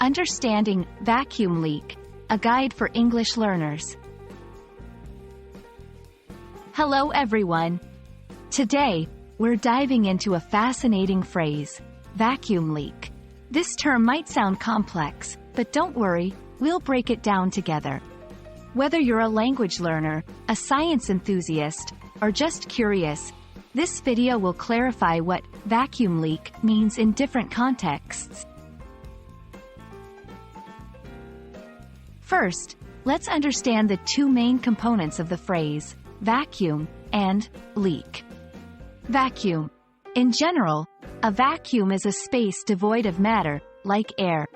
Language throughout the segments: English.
Understanding vacuum leak, a guide for English learners. Hello everyone. Today, we're diving into a fascinating phrase, vacuum leak. This term might sound complex, but don't worry, we'll break it down together. Whether you're a language learner, a science enthusiast, or just curious, this video will clarify what vacuum leak means in different contexts. First, let's understand the two main components of the phrase, vacuum and leak. Vacuum. In general, a vacuum is a space devoid of matter, like air.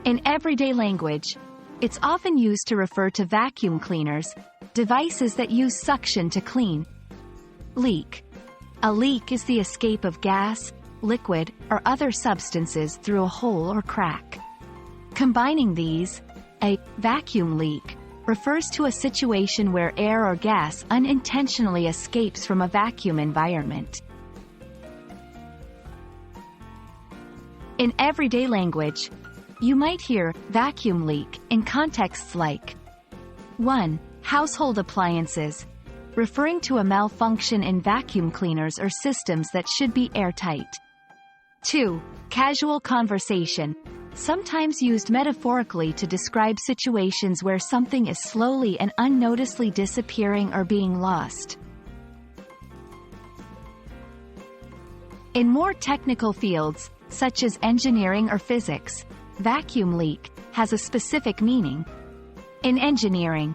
In everyday language, it's often used to refer to vacuum cleaners, devices that use suction to clean. Leak. A leak is the escape of gas, liquid, or other substances through a hole or crack. Combining these, a vacuum leak refers to a situation where air or gas unintentionally escapes from a vacuum environment. In everyday language, you might hear vacuum leak in contexts like 1. Household appliances, referring to a malfunction in vacuum cleaners or systems that should be airtight. 2. Casual conversation, sometimes used metaphorically to describe situations where something is slowly and unnoticeably disappearing or being lost. In more technical fields, such as engineering or physics, vacuum leak has a specific meaning. In engineering,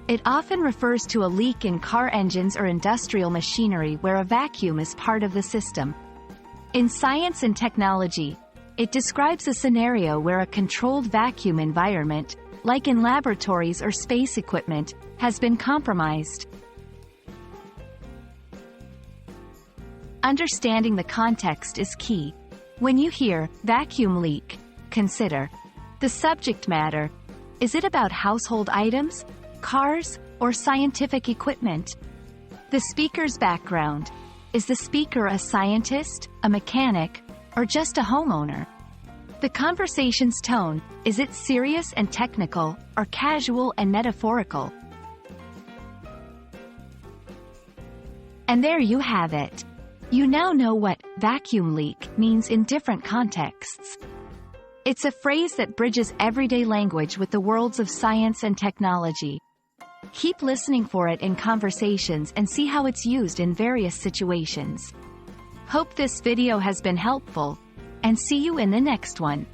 it often refers to a leak in car engines or industrial machinery where a vacuum is part of the system. In science and technology, it describes a scenario where a controlled vacuum environment, like in laboratories or space equipment, has been compromised. Understanding the context is key. When you hear vacuum leak, consider the subject matter. Is it about household items, cars, or scientific equipment? The speaker's background. Is the speaker a scientist, a mechanic, or just a homeowner? The conversation's tone, is it serious and technical, or casual and metaphorical? And there you have it. You now know what vacuum leak means in different contexts. It's a phrase that bridges everyday language with the worlds of science and technology. Keep listening for it in conversations and see how it's used in various situations. Hope this video has been helpful, and see you in the next one.